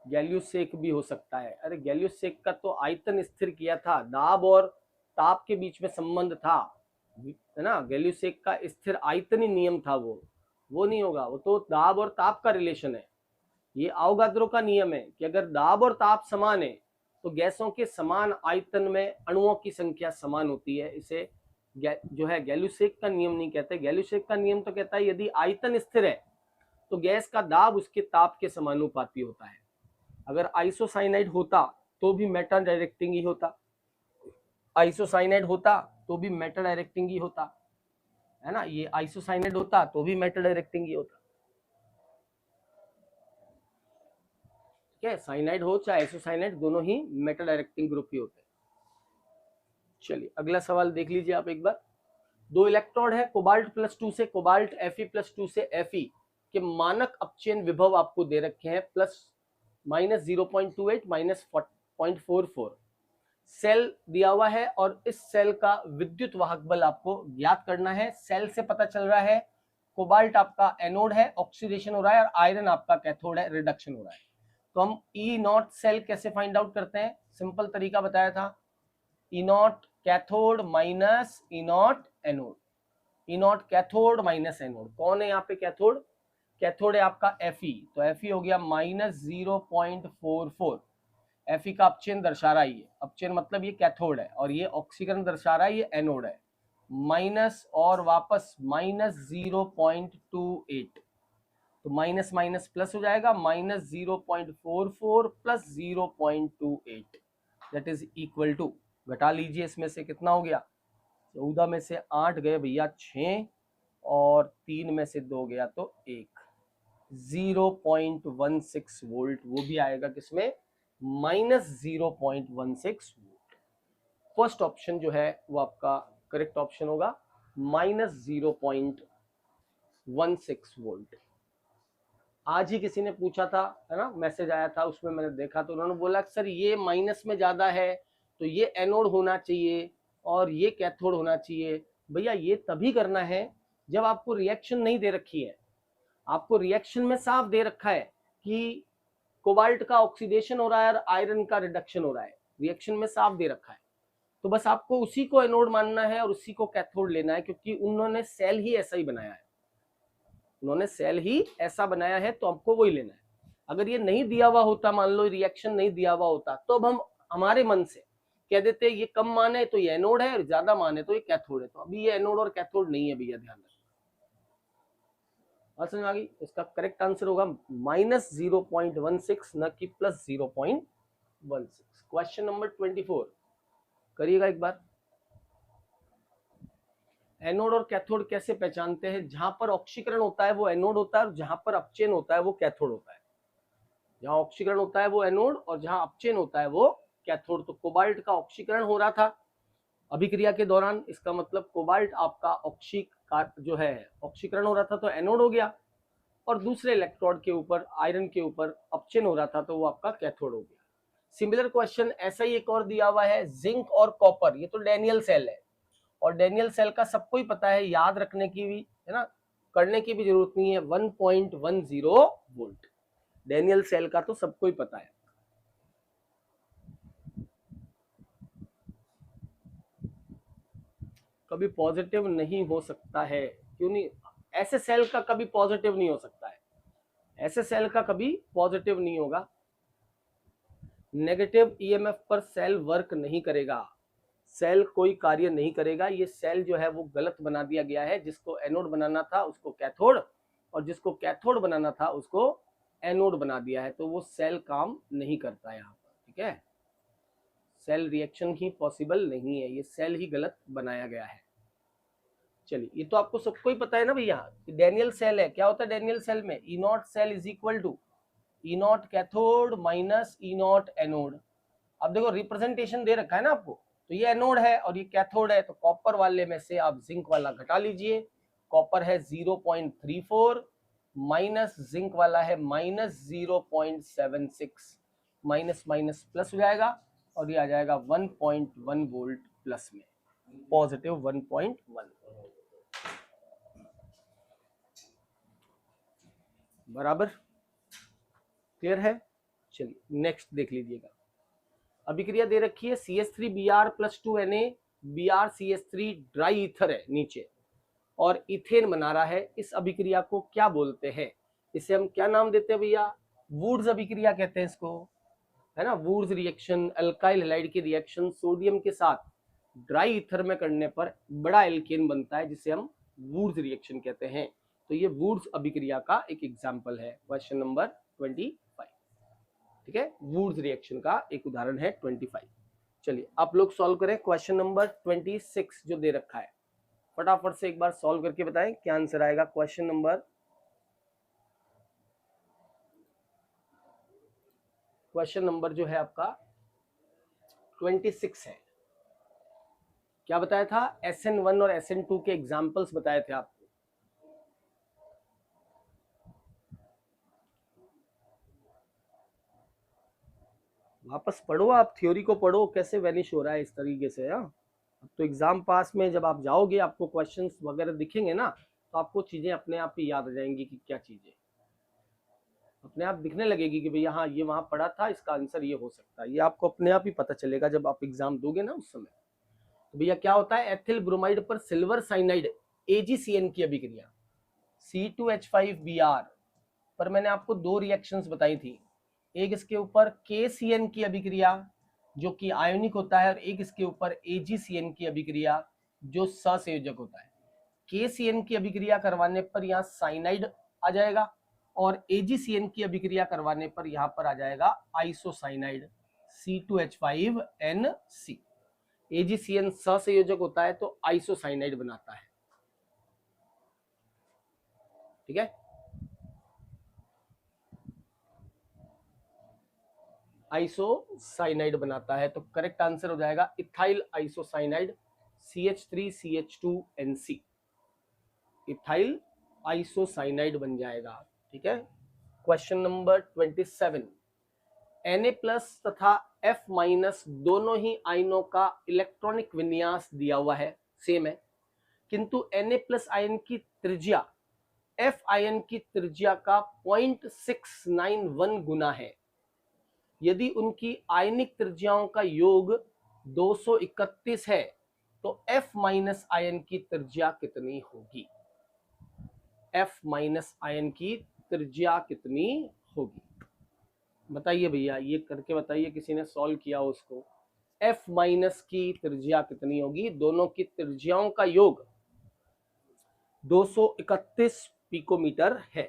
गैलियोसेक भी हो सकता है। अरे गैलियोसेक का तो आयतन स्थिर किया था, दाब और ताप के बीच में संबंध था, है ना। गैलियोसेक का स्थिर आयतनी नियम था, वो नहीं होगा, वो तो दाब और ताप का रिलेशन है। ये अवोगाद्रो का नियम है कि अगर दाब और ताप समान है तो गैसों के समान आयतन में अणुओं की संख्या समान होती है। इसे जो है गैलियोसेक का नियम नहीं कहते। गैलियोसेक का नियम तो कहता है यदि आयतन स्थिर है तो गैस का दाब उसके ताप के समानुपाती होता है। अगर आइसोसाइनाइड होता तो भी मेटा डायरेक्टिंग ही होता, आइसोसाइनाइड होता तो भी मेटा डायरेक्टिंग ही होता, है ना। ये आइसोसाइनाइड होता तो भी मेटा डायरेक्टिंग ही होता, ठीक है। साइनाइड हो चाहे आइसोसाइनाइड, दोनों ही मेटा डायरेक्टिंग ग्रुप ही होते हैं। चलिए अगला सवाल देख लीजिए आप एक बार। 2 इलेक्ट्रोड है कोबाल्ट +2 से कोबाल्ट, Fe+2 से Fe के मानक अपचयन विभव आपको दे रखे हैं, +-0.28 -0.44। सेल दिया हुआ है और इस सेल का विद्युत वाहक बल आपको ज्ञात करना है। सेल से पता चल रहा है कोबाल्ट आपका एनोड है, ऑक्सीडेशन हो रहा है, और आयरन आपका कैथोड है, रिडक्शन हो रहा है। तो हम E0 सेल कैसे फाइंड आउट करते हैं? सिंपल तरीका बताया था, E0 cathode minus E0 anode, E0 cathode minus anode. कौन है यहाँ पे कैथोड? कैथोड है आपका Fe, तो Fe हो गया -0.44। Fe का अपचयन दर्शा रहा है, ये अपचयन मतलब ये कैथोड है, और ये ऑक्सीकरण दर्शा रहा है, ये एनोड है। माइनस और वापस -0.28, तो माइनस माइनस प्लस हो जाएगा, -0.44 plus 0.28 that is equal to, घटा लीजिए इसमें से कितना हो गया, 14 में से 8 गए भैया 6, और 3 में से 2 गया तो 1, 0.16 वोल्ट, वो भी आएगा किसमें, -0.16 वोल्ट। फर्स्ट ऑप्शन जो है वो आपका करेक्ट ऑप्शन होगा, -0.16 वोल्ट। आज ही किसी ने पूछा था, है ना, मैसेज आया था, उसमें मैंने देखा तो उन्होंने बोला सर ये माइनस में ज्यादा है तो ये एनोड होना चाहिए और ये कैथोड होना चाहिए। भैया ये तभी करना है जब आपको रिएक्शन नहीं दे रखी है। आपको रिएक्शन में साफ दे रखा है कि कोबाल्ट का ऑक्सीडेशन हो रहा है और आयरन का रिडक्शन हो रहा है, रिएक्शन में साफ दे रखा है। तो बस आपको उसी को एनोड मानना है और उसी को कैथोड लेना है, क्योंकि उन्होंने सेल ही ऐसा ही बनाया है, उन्होंने सेल ही ऐसा बनाया है, तो आपको वही लेना है। अगर ये नहीं दिया हुआ होता, मान लो रिएक्शन नहीं दिया हुआ होता, तो अब हम हमारे मन से कह देते ये कम मान है तो ये एनोड है, और ज्यादा मान है तो ये कैथोड है। तो अभी ये एनोड और कैथोड नहीं है भैया, ध्यान रखना। बात समझ में आ गई? इसका करेक्ट आंसर होगा -0.16 न कि +0.16। क्वेश्चन नंबर 24 करिएगा एक बार। एनोड और कैथोड कैसे पहचानते हैं? जहां पर ऑक्सीकरण होता है वो एनोड होता है और जहां पर अपचयन होता है वो कैथोड होता है। जहां ऑक्सीकरण होता है वो एनोड और जहां अपचयन होता है वो कैथोड। तो कोबाल्ट का ऑक्सीकरण हो रहा था अभिक्रिया के दौरान, इसका मतलब कोबाल्ट आपका जो है ऑक्सीकरण हो रहा था तो एनोड हो गया, और दूसरे इलेक्ट्रोड के ऊपर आयरन के ऊपर अपचयन हो रहा था तो वो आपका कैथोड हो गया। सिमिलर क्वेश्चन ऐसा ही एक और दिया हुआ है, जिंक और कॉपर। ये तो डैनियल सेल है और डैनियल सेल का सबको ही पता है, याद रखने की भी है ना, करने की भी जरूरत नहीं है। 1.10 वोल्ट डैनियल सेल का तो सबको ही पता है। कभी पॉजिटिव नहीं हो सकता है, क्यों नहीं? ऐसे सेल का कभी पॉजिटिव नहीं हो सकता है, ऐसे सेल का कभी पॉजिटिव नहीं होगा। नेगेटिव ईएमएफ पर सेल वर्क नहीं करेगा, सेल कोई कार्य नहीं करेगा। ये सेल जो है वो गलत बना दिया गया है, जिसको एनोड बनाना था उसको कैथोड और जिसको कैथोड बनाना था उसको एनोड बना दिया है, तो वो सेल काम नहीं करता है यहाँ पर। ठीक है, सेल रिएक्शन ही पॉसिबल नहीं है, ये सेल ही गलत बनाया गया है। चलिए, ये तो आपको सबको ही पता है ना भैया, डैनियल सेल है। क्या होता है डैनियल सेल में? E naught cell is equal to E naught cathode minus E naught anode. अब देखो रिप्रेजेंटेशन दे रखा है ना आपको, तो ये एनोड है और ये कैथोड है, तो कॉपर वाले में से आप जिंक वाला घटा लीजिए। कॉपर है 0.34 माइनस जिंक वाला है -0.76, माइनस माइनस प्लस हो जाएगा और ये आ जाएगा 1.1 वोल्ट प्लस में, पॉजिटिव 1.1। बराबर, क्लियर है? चलिए नेक्स्ट देख लीजिएगा। अभिक्रिया दे रखी है CH3Br + 2Na, BrCH3 dry ether है नीचे और इथेन बना रहा है। इस अभिक्रिया को क्या बोलते हैं? इसे हम क्या नाम देते हैं भैया? वुड्स अभिक्रिया कहते हैं इसको, है ना। वुड्स रिएक्शन, अल्काइल हैलाइड की रिएक्शन सोडियम के साथ ड्राई ईथर में करने पर बड़ा एल्केन बनता है, जिसे हम वुड्स रिएक्शन कहते हैं। तो ये वुड्स अभिक्रिया का एक एग्जाम्पल है। क्वेश्चन नंबर 25, ठीक है, वुड्स रिएक्शन का एक उदाहरण है 25। चलिए आप लोग सॉल्व करें क्वेश्चन नंबर 26 जो दे रखा है, फटाफट से एक बार सॉल्व करके बताएं क्या आंसर आएगा। क्वेश्चन नंबर जो है आपका 26 है। क्या बताया था? SN1 और SN2 के एग्जाम्पल्स बताए थे आपको। वापस पढ़ो, आप थ्योरी को पढ़ो, कैसे वैनिश हो रहा है इस तरीके से। अब तो एग्जाम पास में जब आप जाओगे आपको क्वेश्चंस वगैरह दिखेंगे ना, तो आपको चीजें अपने आप ही याद आ जाएंगी कि क्या चीजें अपने आप दिखने लगेगी कि भैया हाँ ये वहां पढ़ा था, इसका आंसर ये हो सकता है। ये आपको अपने आप ही पता चलेगा जब आप एग्जाम दोगे ना उस समय। तो भैया क्या होता है? एथिल ब्रोमाइड पर सिल्वर साइनाइड AgCN की अभिक्रिया C2H5Br पर मैंने आपको दो रिएक्शंस बताई थी। एक इसके ऊपर KCN की अभिक्रिया जो कि आयोनिक होता है और एक इसके ऊपर AgCN की अभिक्रिया जो सहसंयोजक होता है। KCN की अभिक्रिया करवाने पर यहाँ साइनाइड आ जाएगा और AgCN की अभिक्रिया करवाने पर यहाँ पर आ जाएगा आइसोसाइनाइड C2H5NC। AgCN सहसंयोजक होता है तो आइसोसाइनाइड बनाता है। ठीक है, आइसोसाइनाइड बनाता है, तो करेक्ट आंसर हो जाएगा ethyl isocyanide CH3CH2NC। Ethyl isocyanide बन जाएगा। ठीक है, क्वेश्चन नंबर 27। Na+ तथा F- दोनों ही आयनों का इलेक्ट्रॉनिक विन्यास दिया हुआ है, सेम है, किंतु Na+ आयन की त्रिज्या F आयन की त्रिज्या का 0.691 गुना है। यदि उनकी आयनिक त्रिज्याओं का योग 231 है तो F- आयन की त्रिज्या कितनी होगी? F- आयन की त्रिज्या कितनी होगी बताइए भैया, ये करके बताइए, किसी ने सॉल्व किया हो उसको। F- की त्रिज्या कितनी होगी? दोनों की त्रिज्याओं का योग 231 पिकोमीटर है।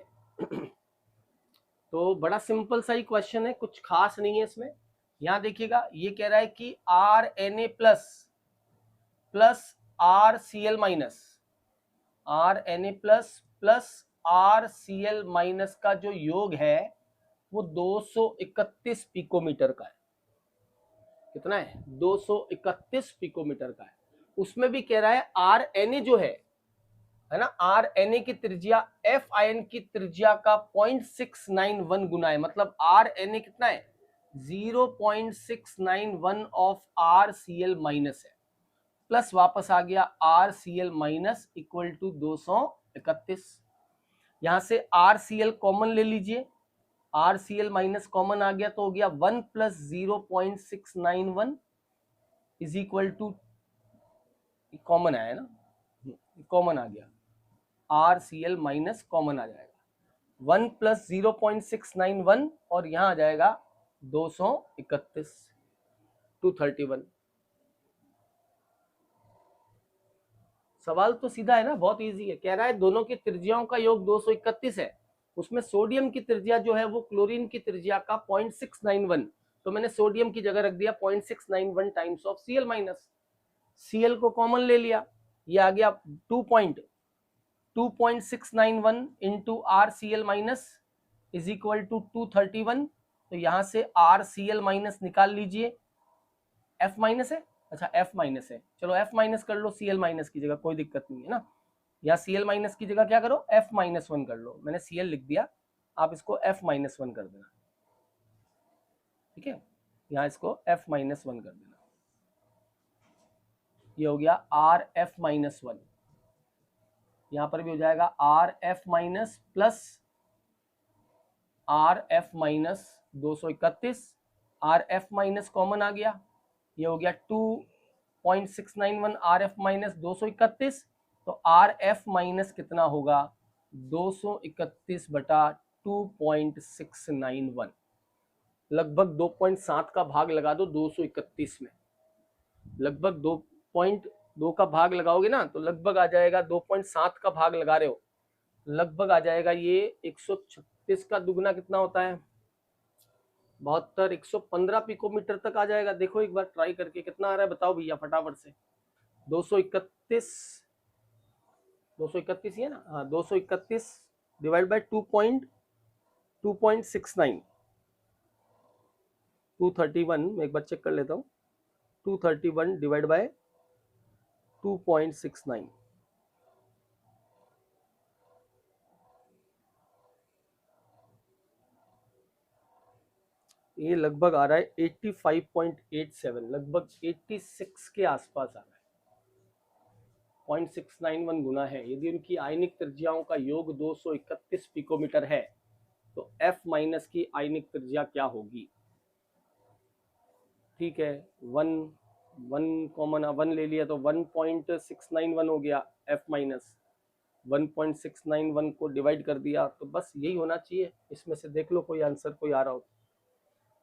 तो बड़ा सिंपल सा ही क्वेश्चन है, कुछ खास नहीं है इसमें। यहां देखिएगा, ये कह रहा है कि RNA plus RCl minus, RNA plus RCl minus का जो योग है वो 231 पिकोमीटर का है। कितना है? 231 पिकोमीटर का है। उसमें भी कह रहा है RNA जो है ना, RNA की त्रिज्या F आयन की त्रिज्या का 0.691 गुना है। मतलब RNA कितना है? 0.691 ऑफ RCl माइनस है, प्लस वापस आ गया RCl माइनस इक्वल टू 231। यहां से RCl कॉमन ले लीजिए, RCl माइनस कॉमन आ गया तो हो गया 1 plus 0.691 is equal to, common आया ना, कॉमन आ गया, RCl माइनस कॉमन आ जाएगा 1 प्लस 0.691 और यहां आ जाएगा 231, 231। सवाल तो सीधा है ना, बहुत इजी है। कह रहा है दोनों की त्रिज्याओं का योग 231 है, उसमें सोडियम की त्रिज्या जो है वो क्लोरीन की त्रिज्या का 0.691, तो मैंने सोडियम की जगह रख दिया 0.691 times of Cl minus. Cl को कॉमन ले लिया, ये आ गया 2.691 into RCl minus is equal to 231। तो यहां से RCl माइनस निकाल लीजिए, F माइनस है, अच्छा F माइनस है, चलो F माइनस कर लो Cl माइनस की जगह, कोई दिक्कत नहीं है ना। या Cl माइनस की जगह क्या करो, F माइनस 1 कर लो, मैंने Cl लिख दिया, आप इसको F माइनस 1 कर देना, ठीक है। यहाँ इसको F माइनस 1 कर देना, ये हो गया RF माइनस 1। यहाँ पर भी हो जाएगा RF minus plus RF minus 231, RF minus common आ गया, ये हो गया 2.691 RF माइनस 231। तो RF माइनस कितना होगा? 231 बटा 2.691, लगभग 2.7 का भाग लगा दो 231 में, लगभग 2.2 का भाग लगाओगे ना तो लगभग आ जाएगा, 2.7 का भाग लगा रहे हो, लगभग आ जाएगा ये 136 का दुगना कितना होता है? 72, 115 पिकोमीटर तक आ जाएगा। देखो एक बार ट्राई करके कितना आ रहा है बताओ भैया फटाफट से। 231, 231 ही है ना, हाँ 231 डिवाइड बाय 2.69, 231, मैं एक बार चेक कर लेता हूँ, 231 डिवाइड बाय 2.69, ये लगभग आ रहा है 85.87, लगभग 86 के आसपास आ रहा है, 0.691 गुना है। यदि उनकी आयनिक त्रिज्याओं का योग 231 पिकोमीटर है तो F माइनस की आयनिक त्रिज्या क्या होगी? ठीक है, 1 कॉमन 1 ले लिया तो 1.691 हो गया F माइनस, 1.691 को डिवाइड कर दिया, तो बस यही होना चाहिए। इसमें से देख लो कोई आंसर कोई आ रहा हो,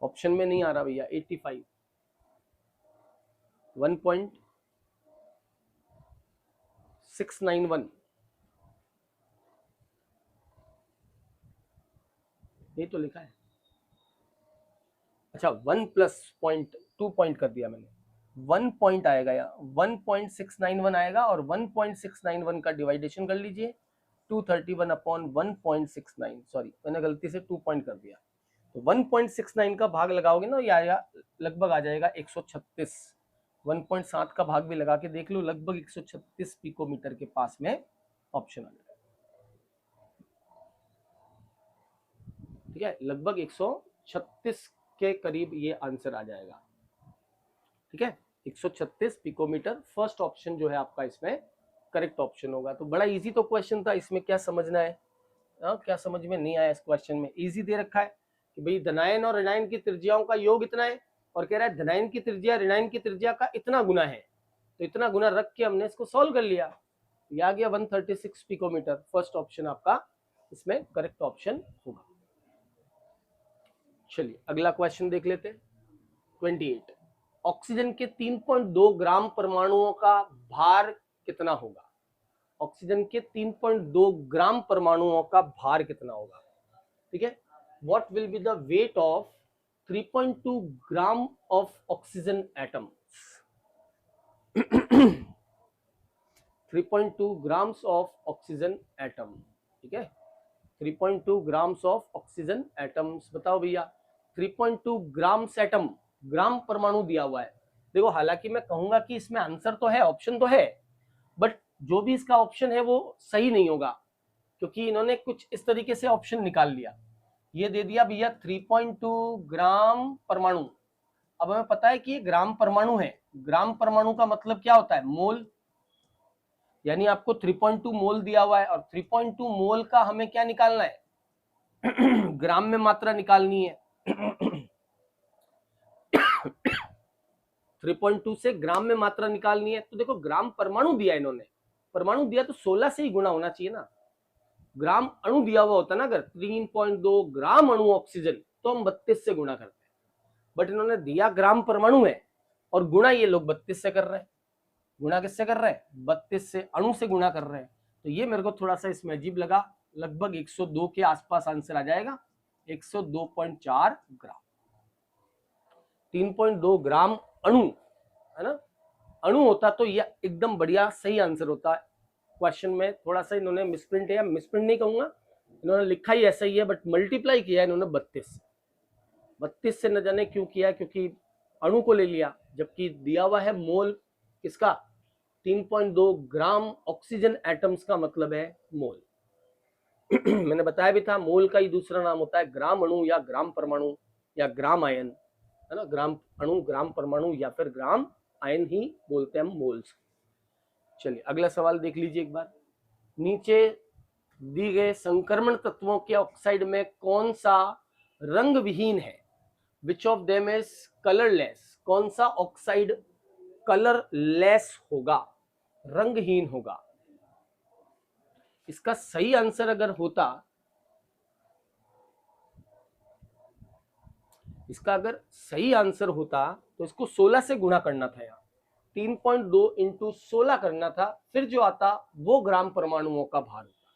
ऑप्शन में नहीं आ रहा भैया। 85, 1.691, ये तो लिखा है, अच्छा 1 प्लस 0.2 पॉइंट कर दिया मैंने, 1 पॉइंट आएगा यहाँ, 1.691 आएगा और 1.691 का डिवाइडेशन कर लीजिए 231 अपॉन 1.69, सॉरी मैंने गलती से 2 पॉइंट कर दिया, तो 1.69 का भाग लगाओगे ना, ये आएगा लगभग आ जाएगा 136, 1.7 का भाग भी लगा के देख लो, लगभग 136 पिकोमीटर के पास में ऑप्शन आ जाएगा, ठीक है, लगभग 136 के करीब ये आंसर आ जाएगा, ठीक है, 136 पिकोमीटर फर्स्ट ऑप्शन जो है आपका इसमें करेक्ट ऑप्शन होगा। तो बड़ा इजी तो क्वेश्चन था, इसमें क्या समझना है? क्या समझ में नहीं आया? इस क्वेश्चन में इजी दे रखा है कि भाई धनायन और ऋणायन की त्रिज्याओं का योग इतना है, और कह रहा है धनायन की त्रिज्या ऋणायन की त्रिज्या का इतना गुना है, तो इतना गुना रख के हमने इसको सॉल्व कर लिया, ये आ गया 136 पिकोमीटर। फर्स्ट ऑप्शन आपका इसमें करेक्ट ऑप्शन होगा। चलिए अगला क्वेश्चन देख लेते हैं। 28, ऑक्सीजन के 3.2 ग्राम परमाणुओं का भार कितना होगा? ऑक्सीजन के 3.2 ग्राम परमाणुओं का भार कितना होगा, ठीक है। What will be the weight of 3.2 gram of oxygen atoms 3.2 grams of oxygen atom, ठीक है। 3.2 ग्राम्स ऑफ ऑक्सीजन एटम्स, बताओ भैया 3.2 ग्राम्स एटम, ग्राम परमाणु दिया हुआ है। देखो हालांकि मैं कहूंगा कि इसमें आंसर तो है, ऑप्शन तो है, बट जो भी इसका ऑप्शन है वो सही नहीं होगा, क्योंकि इन्होंने कुछ इस तरीके से ऑप्शन निकाल लिया। ये दे दिया भैया 3.2 ग्राम परमाणु। अब हमें पता है कि ये ग्राम परमाणु है, ग्राम परमाणु का मतलब क्या होता है, मोल, यानी आपको 3.2 मोल दिया हुआ है और 3.2 मोल का हमें क्या निकालना है ग्राम में मात्रा निकालनी है 3.2 से ग्राम में मात्रा निकालनी है। तो देखो ग्राम परमाणु दिया इन्होंने, परमाणु दिया तो 16 से ही गुना होना चाहिए ना, ग्राम अणु दिया हुआ होता ना, अगर 3.2 ग्राम अणु ऑक्सीजन तो हम 32 से गुना करते हैं, बट इन्होंने दिया ग्राम परमाणु है और गुणा ये लोग 32 से कर रहे हैं। गुणा किससे कर रहे हैं, 32 से, अणु से गुणा कर रहे हैं। तो ये मेरे को थोड़ा सा इसमें अजीब लगा, लगभग 102 के आसपास आंसर आ जाएगा, 102.4 ग्राम। 3.2 ग्राम अणु है ना, अणु होता तो ये एकदम बढ़िया सही आंसर होता। क्वेश्चन में थोड़ा सा इन्होंने मिसप्रिंट है, मिसप्रिंट नहीं कहूंगा, इन्होंने लिखा ही ऐसा ही है, बट मल्टीप्लाई किया इन्होंने 32 से, न जाने क्यों किया, क्योंकि अणु को ले लिया, जबकि दिया हुआ है मोल किसका, 3.2 ग्राम ऑक्सीजन एटम्स का मतलब है मोल मैंने बताया भी था मोल का ही दूसरा नाम होता है ग्राम अणु या ग्राम परमाणु या ग्राम आयन, है ना, ग्राम अणु, ग्राम परमाणु या फिर ग्राम आयन ही बोलते हैं हम मोल्स। चलिए अगला सवाल देख लीजिए एक बार। नीचे दी गए संक्रमण तत्वों के ऑक्साइड में कौन सा रंग विहीन है, which of them is colourless, कौन सा ऑक्साइड कलरलेस होगा, रंगहीन होगा। इसका सही आंसर अगर होता, इसका अगर सही आंसर होता तो इसको 16 से गुणा करना था, यहाँ 3.2 इंटू 16 करना था, फिर जो आता वो ग्राम परमाणुओं का भार होता।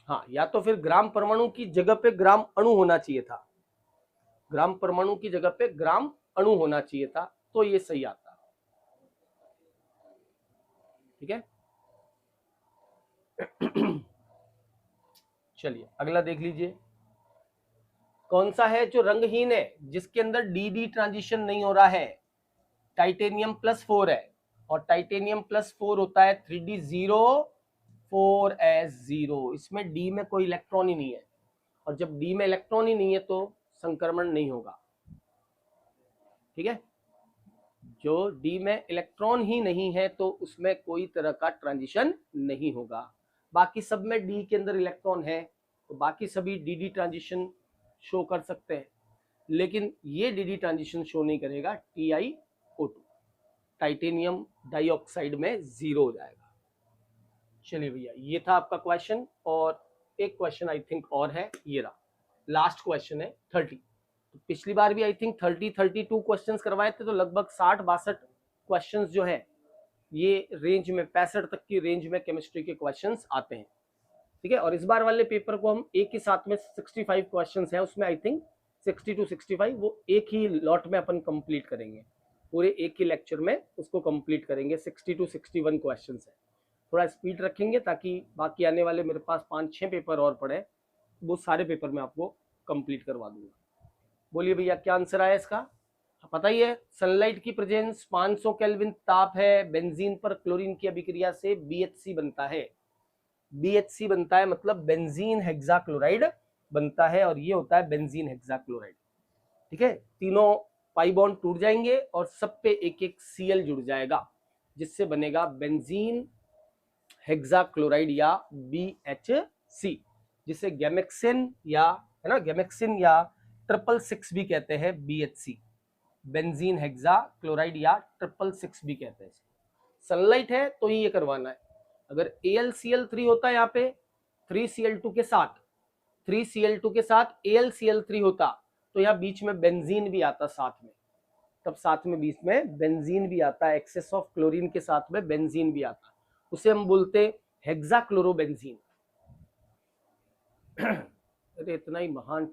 हाँ, या तो फिर ग्राम परमाणु की जगह पे ग्राम अणु होना चाहिए था, ग्राम परमाणु की जगह पे ग्राम अणु होना चाहिए था, तो ये सही आता। ठीक है चलिए अगला देख लीजिए। कौन सा है जो रंगहीन है, जिसके अंदर डी ट्रांजिशन नहीं हो रहा है, टाइटेनियम +4 है, और टाइटेनियम +4 होता है 3D0 4s0, इसमें डी में कोई इलेक्ट्रॉन ही नहीं है, और जब डी में इलेक्ट्रॉन ही नहीं है तो संक्रमण नहीं होगा। ठीक है, जो डी में इलेक्ट्रॉन ही नहीं है तो उसमें कोई तरह का ट्रांजिशन नहीं होगा। बाकी सब में डी के अंदर इलेक्ट्रॉन है तो बाकी सभी डी ट्रांजिशन शो कर सकते हैं, लेकिन ये डी ट्रांजिशन शो नहीं करेगा, TiO2 टाइटेनियम डाइऑक्साइड में 0 हो जाएगा। चलिए भैया ये था आपका क्वेश्चन, और एक क्वेश्चन आई थिंक और है, ये रहा लास्ट क्वेश्चन है 30। तो पिछली बार भी आई थिंक 32 क्वेश्चंस करवाए थे, तो लगभग 60-62 क्वेश्चंस जो है ये रेंज में 65 तक की रेंज में केमिस्ट्री के क्वेश्चंस आते हैं। ठीक है, और इस बार वाले पेपर को हम एक ही साथ में 65 क्वेश्चंस हैं उसमें, आई थिंक 60 to 65 वो एक ही लॉट में अपन कंप्लीट करेंगे, पूरे एक ही लेक्चर में उसको कंप्लीट करेंगे। 60 to 61 क्वेश्चंस है, थोड़ा स्पीड रखेंगे ताकि बाकी आने वाले मेरे पास 5-6 पेपर और पड़े, वो सारे पेपर मैं आपको कंप्लीट करवा दूंगा। बोलिए भैया क्या आंसर आया इसका, पता ही है, सनलाइट की प्रेजेंस 500 केल्विन ताप है, बेंजीन पर क्लोरीन की अभिक्रिया से BHC बनता है, BHC बनता है मतलब बेंजीन हेक्साक्लोराइड बनता है, और ये होता है बेंजीन हेक्साक्लोराइड। ठीक है, तीनों पाई बॉन्ड टूट जाएंगे और सब पे एक एक Cl जुड़ जाएगा, जिससे बनेगा बेंजीन हेक्साक्लोराइड या BHC, जिसे गैमेक्सिन या, है ना, गैमेक्सिन या 666 भी कहते हैं, BHC बेंजीन हेक्साक्लोराइड या 666 भी कहते हैं। सनलाइट है तो ही ये करवाना है। अगर AlCl3 होता है यहाँ पे 3Cl2 के साथ, 3Cl2 के साथ AlCl3 होता तो यहाँ बीच में बेंजीन भी आता साथ में, तब साथ में बीच में बेंजीन भी आता है, एक्सेस ऑफ क्लोरीन के साथ में बेंजीन भी आता है, उसे हम बोलते हैं हेक्साक्लोरोबेंजीन। अरे इतना ही महान